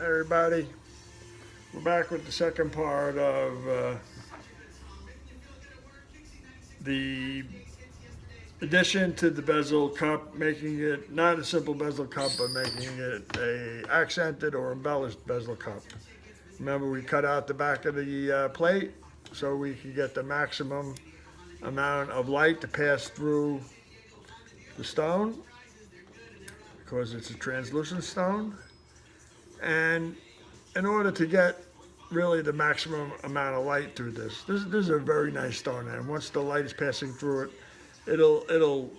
Everybody, we're back with the second part of the addition to the bezel cup, making it not a simple bezel cup, but making it a accented or embellished bezel cup. Remember, we cut out the back of the plate so we could get the maximum amount of light to pass through the stone because it's a translucent stone. And in order to get really the maximum amount of light through this is a very nice stone, and once the light is passing through it, it'll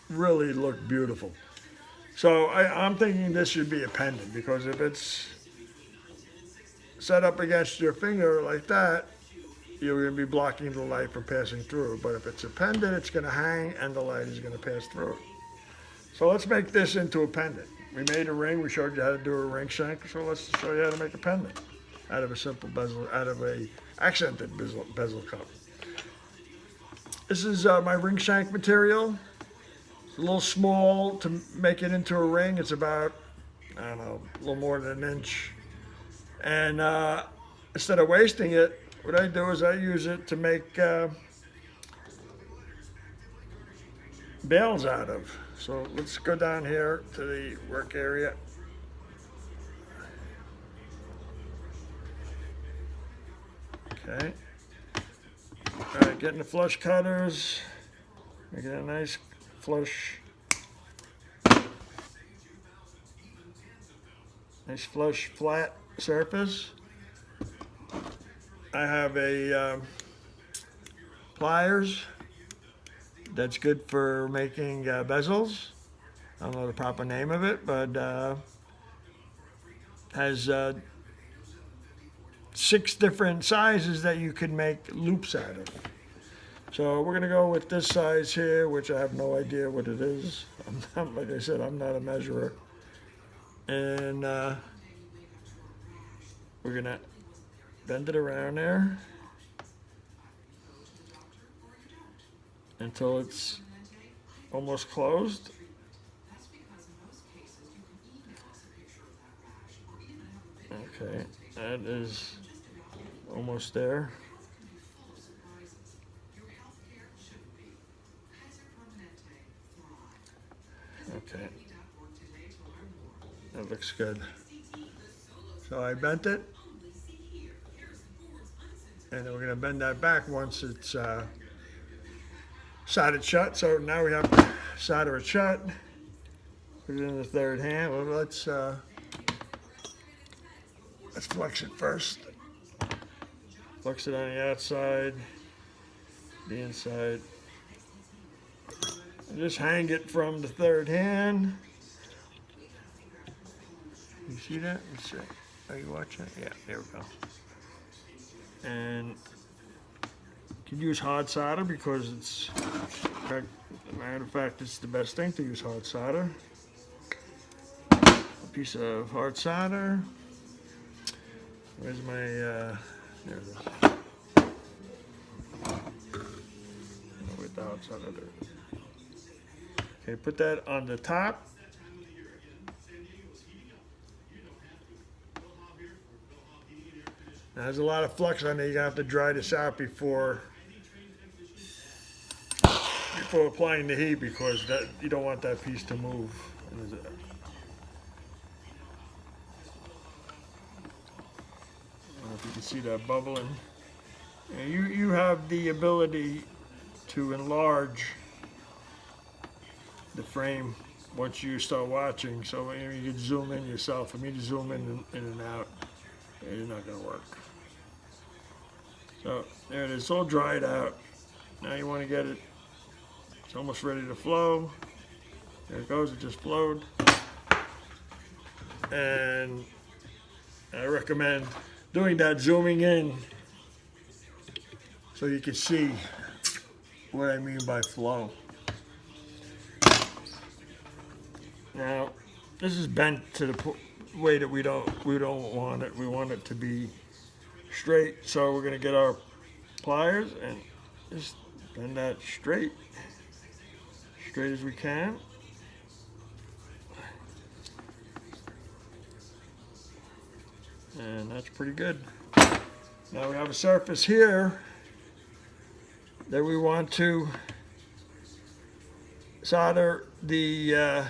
really look beautiful. So I'm thinking this should be a pendant, because if it's set up against your finger like that, you're going to be blocking the light from passing through. But if it's a pendant, it's going to hang and the light is going to pass through. So let's make this into a pendant. We made a ring. We showed you how to do a ring shank. So let's show you how to make a pendant out of a simple bezel, out of a accented bezel cup. This is my ring shank material. It's a little small to make it into a ring. It's about, I don't know, a little more than an inch. And instead of wasting it, what I do is I use it to make bales out of. So let's go down here to the work area. Okay. All right, getting the flush cutters, making a nice flush, flat surface. I have a pliers that's good for making bezels. I don't know the proper name of it, but has 6 different sizes that you can make loops out of. So we're gonna go with this size here, which I have no idea what it is. Like I said, I'm not a measurer. And we're gonna bend it around there until it's almost closed. Okay, that is almost there. Okay, that looks good. So I bent it, and then we're going to bend that back once it's soldered shut. So now we have to solder it shut. Put it in the third hand. Well, let's flex it first. Flex it on the outside, the inside. And just hang it from the third hand. You see that? Let's see. Are you watching? Yeah, there we go. And you can use hard solder because it's, as a matter of fact, it's the best thing to use hard solder. A piece of hard solder. Where's my, there it is. With the hard solder there. Okay, put that on the top. Now, there's a lot of flux on there. You're gonna have to dry this out before applying the heat, because that you don't want that piece to move. I don't know if you can see that bubbling. And you have the ability to enlarge the frame once you start watching, so you can zoom in yourself. For me to zoom in and out, it's not going to work. So there it is, it's all dried out. Now you want to get it, it's almost ready to flow. There it goes, it just flowed. And I recommend doing that, zooming in, so you can see what I mean by flow. Now, this is bent to the way that we don't want it. We want it to be straight. So we're going to get our pliers and just bend that straight as we can. And that's pretty good. Now we have a surface here that we want to solder the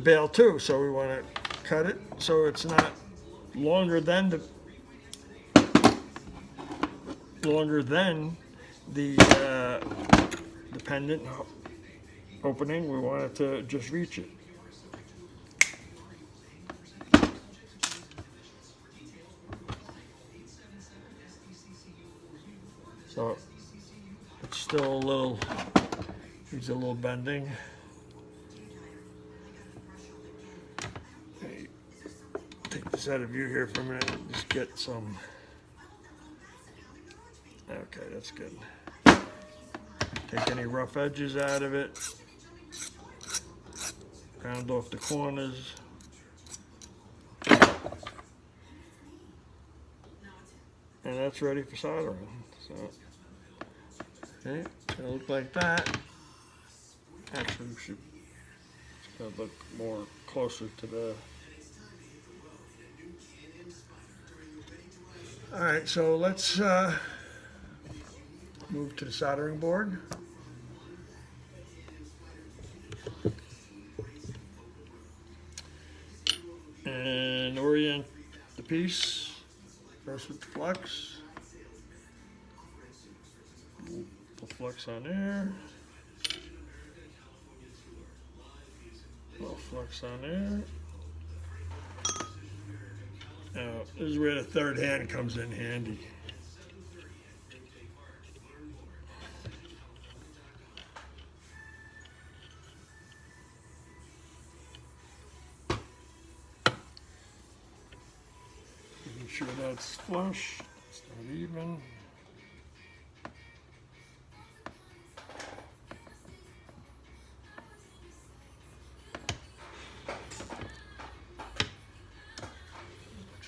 bail to. So we want to cut it so it's not longer than the pendant opening. We want it to just reach it. So it's still needs a little bending. Take this out of view here for a minute and just get some. Okay, that's good. Take any rough edges out of it. Round off the corners. And that's ready for soldering. So, okay, it's gonna look like that. Actually, we should look more closer to the. All right, so let's move to the soldering board. And orient the piece. First with the flux. Put the flux on there. Little flux on there. Now, this is where the third hand comes in handy. Making sure that's flush, it's not even.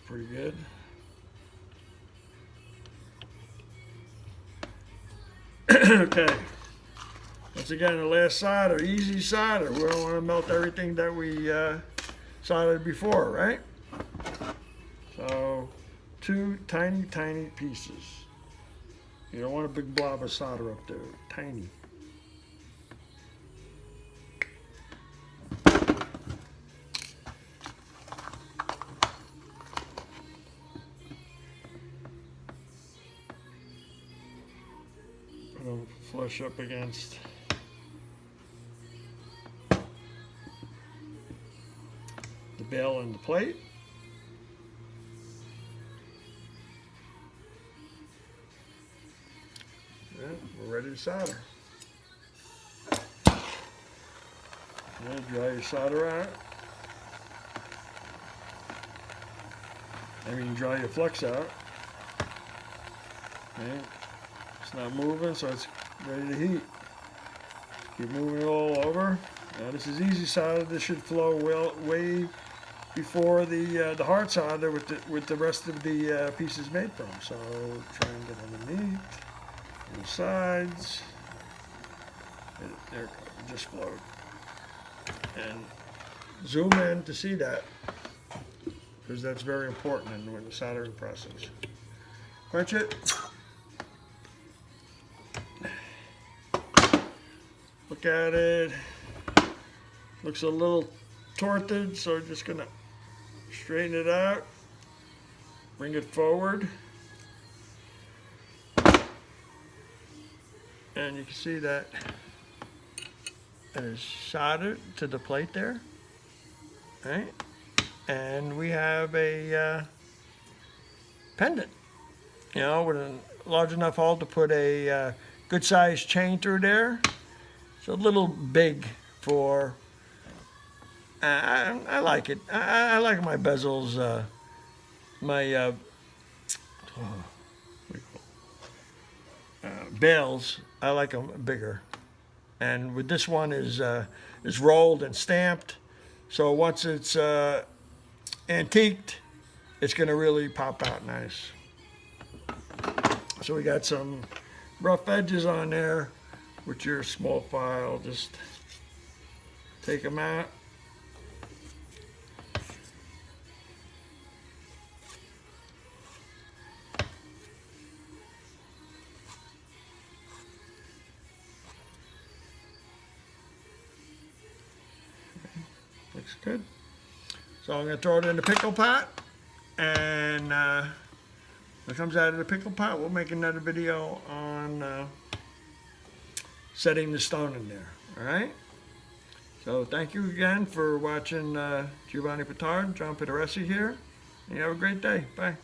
Pretty good. Okay. Once again, the last solder, easy solder. We don't want to melt everything that we soldered before, right? So, 2 tiny, tiny pieces. You don't want a big blob of solder up there. Tiny. Flush up against the bail and the plate. Yeah, we're ready to solder. Yeah, dry your solder out. Dry your flux out. Okay. It's not moving, so it's ready to heat. Keep moving it all over. Now this is easy solder. This should flow way before the hard solder with the rest of the pieces made from. So try and get underneath, on the sides. There it goes. Just flowed. And zoom in to see that, because that's very important in the soldering process. Quench it. Look at it. Looks a little torted, so we're just gonna straighten it out. Bring it forward. And you can see that it is soldered to the plate there. Right? And we have a pendant. You know, with a large enough hole to put a good sized chain through there. It's a little big for, I like it. I like my bezels, bails. I like them bigger. And with this one is rolled and stamped. So once it's antiqued, it's gonna really pop out nice. So we got some rough edges on there. With your small file, just take them out. good. So I'm going to throw it in the pickle pot, and when it comes out of the pickle pot, we'll make another video on setting the stone in there. All right? So thank you again for watching Giovanni Pittard, John Pitaresi here, and you have a great day. Bye.